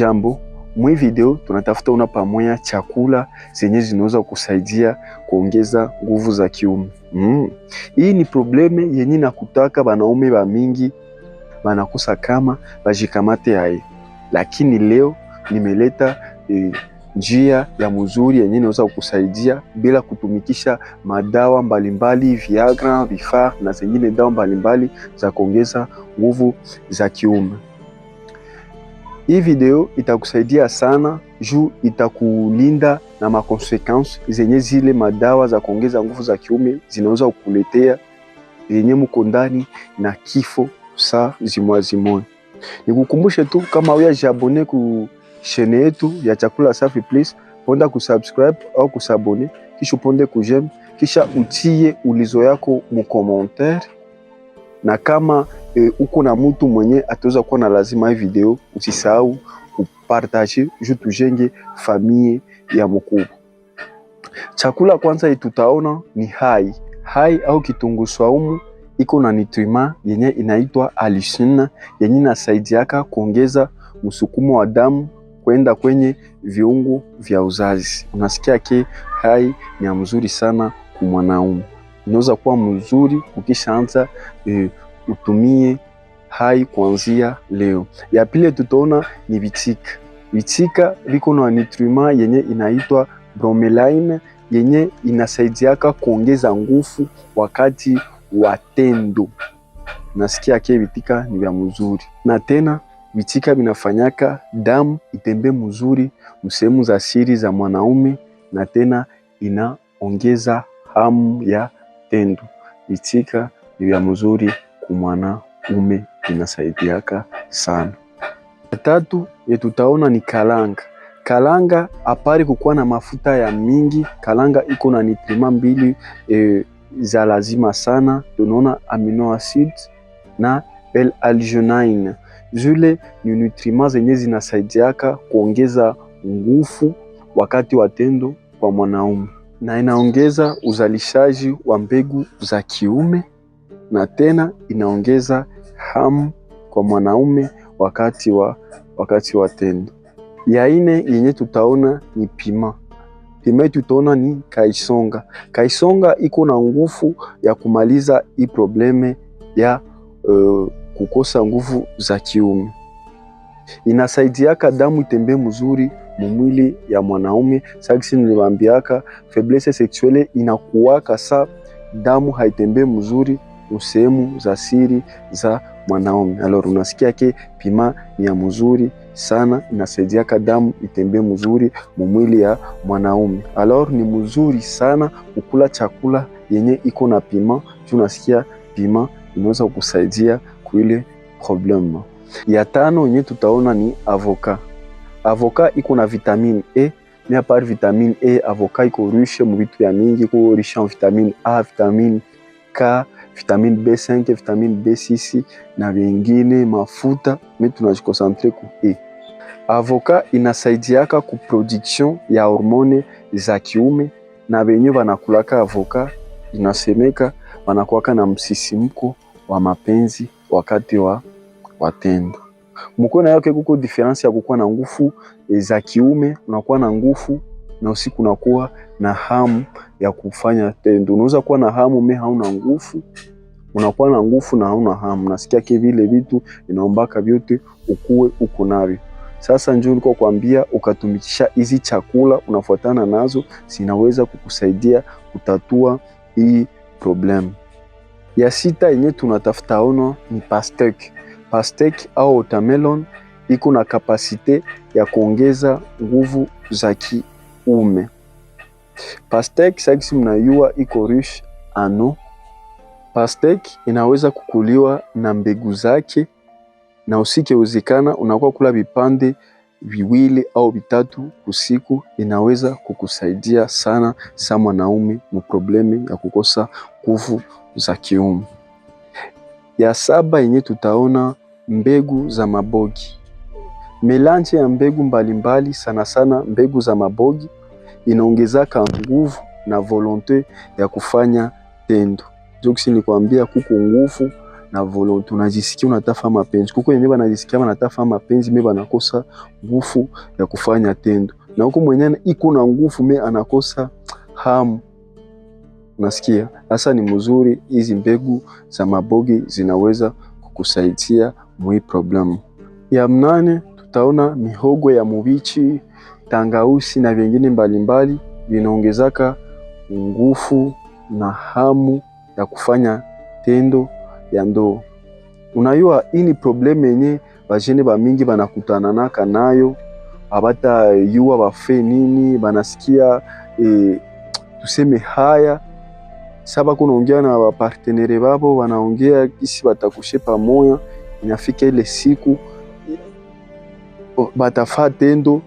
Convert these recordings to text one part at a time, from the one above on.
Jambo, mwi video tunatafuta una pamoja chakula zenye zinaweza kusaidia kuongeza nguvu za kiume. Hii ni probleme yenye nakutaka wanaume wa mingi wanakosa kama bajikamate hai. Lakini leo nimeleta njia ya mzuri yenye inaweza kukusaidia bila kutumikisha madawa mbalimbali, Viagra, Vifar na zingine dawa mbalimbali za kuongeza nguvu za kiume. Hii video itakusaidia sana juu itakulinda na makonsequences zenye zile madawa za kuongeza nguvu za kiume zinaweza kukuletea yenye mko ndani na kifo saa zimwazimoni. Nikukumbushe tu kama wewe jabone ku chaîne yetu ya Chakula Safi, please ponda kusubscribe au kusabone, kisha ponde kujeme, kisha utie ulizo yako mu commentaire, na kama uko na mtu mwenye ataweza kuwa na lazima hii video, usisahau kupartage juu tujenge famille ya mkubwa. Chakula kwanza tutaona ni hai au kitunguu saumu. Iko na nutriment yenye inaitwa allicin yenye inasaidiaka kuongeza msukumo wa damu kwenda kwenye viungo vya uzazi. Unasikia ke hai ni mzuri sana kwa mwanaume. Inaweza kuwa mzuri ukishaanza utumie hai kuanzia leo. Ya pili tutaona ni vitika. Vitika viko na nutriment yenye inaitwa bromelain yenye inasaidiaka kuongeza nguvu wakati wa tendo. Nasikia ke vitika ni vya mzuri. Na tena vitika vinafanyaka damu itembe mzuri msehemu za siri za mwanaume, na tena inaongeza hamu ya tendo. Vitika ni vya mzuri kwa mwanaume, inasaidiaka sana. Tatu tutaona ni kalanga. Kalanga apari kukuwa na mafuta ya mingi, kalanga iko na nutriment mbili za lazima sana. Tunaona amino acids na L-arginine. Zile ni nutriment zenye zinasaidiaka kuongeza nguvu wakati wa tendo kwa mwanaume, na inaongeza uzalishaji wa mbegu za kiume, na tena inaongeza hamu kwa mwanaume wakati wa tendo. Ya ine yenye tutaona ni pima. Pima tutaona ni kaisonga. Kaisonga iko na nguvu ya kumaliza hii probleme ya kukosa nguvu za kiume. Inasaidiaka damu itembe mzuri mwili ya mwanaume. Sasa niliwaambiaka faiblesse sexuelle inakuwaka sa damu haitembe mzuri sehemu za siri za mwanaume. Alors unasikia ke pima ni ya mzuri sana, inasaidiaka damu itembe mzuri mwili ya mwanaume. Alors ni mzuri sana kukula chakula yenye iko na pima, tunasikia pima inaweza kukusaidia kuile problema. Ya tano yenye tutaona ni avoka. Avoka iko na vitamine E, mais par vitamine E avoka iko riche mu vitu ya mingi, iko riche en vitamine A, vitamine K, vitamine B5, vitamine B6 na vingine mafuta, mais tunajikosantre ku E. Avoka inasaidiaka ku production ya hormone za kiume, na benye banakulaka avoka inasemeka wanakuwaka na msisimko wa mapenzi wakati wa tendo. Mkono yake kuko difference ya kukuwa na nguvu za kiume, unakuwa na nguvu na usiku unakuwa na hamu ya kufanya tendo. Unaweza kuwa na hamu me hauna nguvu, unakuwa na nguvu na hauna hamu. Nasikia ke vile vitu inaombaka vyote ukuwe uko navyo. Sasa njoo niko kuambia ukatumikisha hizi chakula unafuatana nazo, zinaweza kukusaidia kutatua hii problem. Ya sita yenye tunatafuta ono ni pastèque. Pastèque au watermelon iko na kapasite ya kuongeza nguvu za kiume. Pastèque saksi mnayua iko riche en eau. Pastèque inaweza kukuliwa na mbegu zake, na usikiwezekana unakuwa kula vipande viwili au vitatu usiku, inaweza kukusaidia sana sa mwanaume mu probleme ya kukosa nguvu za kiume. Ya saba yenye tutaona mbegu za mabogi. Melange ya mbegu mbalimbali, sana sana mbegu za mabogi inaongezaka nguvu na volonte ya kufanya tendo. Joksi ni kuambia kuko nguvu na volonté, unajisikia unatafa mapenzi. Kuko wenyewe wanajisikia wanatafa mapenzi me wanakosa nguvu ya kufanya tendo, na huko mwenyewe iko na nguvu me anakosa hamu. Unasikia? Hasa ni mzuri hizi mbegu za mabogi zinaweza kukusaidia mwi problem. Ya mnane tutaona mihogo ya mubichi, tangausi na vingine mbalimbali vinaongezaka nguvu na hamu ya kufanya tendo ya ndoa. Unajua hii ni problem yenye bajene ba mingi banakutana naka nayo, abata yua bafe nini, banasikia tuseme haya saba kunaongea na partenere babo, wanaongea kisi batakushe pamoja, inafika ile siku batafaa tendo,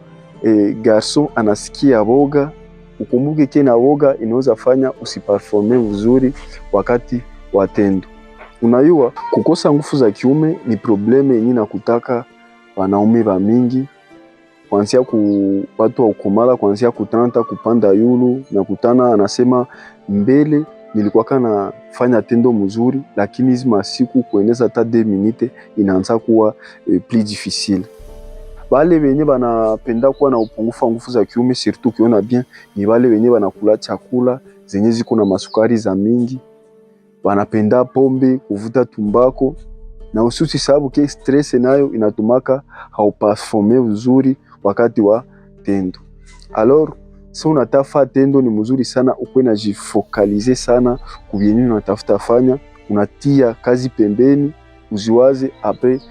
garson anasikia boga. Ukumbuke kena boga inaweza fanya usiperforme vizuri wakati wa tendo. Unajua kukosa nguvu za kiume ni probleme yenye nakutaka wanaume ba mingi, kuanzia watu wa ukomala, kuanzia kutanta kupanda yulu na kutana. Anasema mbele nilikuwa kana fanya tendo mzuri, lakini hizi masiku kueneza hata 2 minutes inaanza kuwa plus difficile. Bale wenye banapenda kuwa na upungufu wa nguvu za kiume, surtout kiona bien, ni bale wenye banakula chakula zenye ziko na masukari za mingi, banapenda pombe, kuvuta tumbako, na ususi sababu ke stress nayo inatumaka hauperforme vizuri wakati wa tendo. Alors so unatafa tendo ni mzuri sana ukwe na jifokalize sana kubieni unatafuta fanya, unatia kazi pembeni, uziwaze apres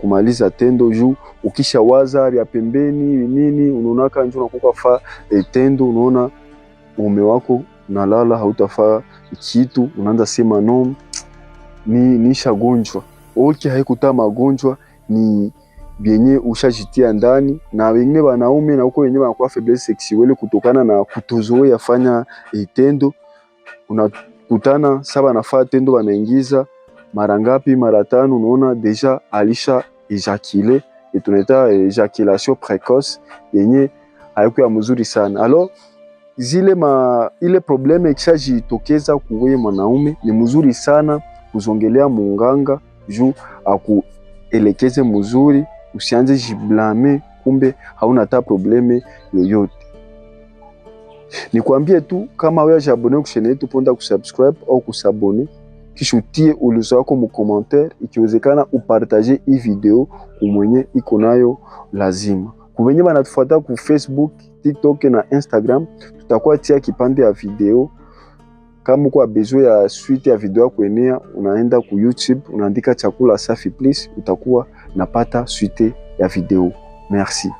kumaliza tendo. Juu ukisha waza ya pembeni nini, unaonaka njoo unakuwa fa tendo, unaona mume wako unalala hautafaa kitu, unaanza sema no ni shagonjwa. Okay, haikuta magonjwa, ni bienye ushajitia ndani. Na wengine wanaume na huko wenyewe wanakuwa faiblesse sexuelle kutokana na kutozoea fanya tendo. Unakutana saba nafaa tendo wanaingiza mara ngapi, mara 5, unaona deja alisha ejaculer, et tunaita ejaculation précoce yenye haikuwa mzuri sana. Alors ile probleme ikishajitokeza kuwe mwanaume, ni mzuri sana kuzongelea munganga juu akuelekeze mzuri, usianze jiblame kumbe hauna hata probleme yoyote. Nikwambie tu kama wewe jabone ku chaîne yetu, ponda kusubscribe au kusabone, kisha utie ulizo wako mu commentaire, ikiwezekana upartage hii video kumwenye iko nayo lazima. Kubenye banatufuata ku Facebook, TikTok na Instagram, tutakuwa tia kipande ya video. Kama uko besoin ya suite ya video kuenea, unaenda ku YouTube, unaandika Chakula Safi Please, utakuwa napata suite ya video. Merci.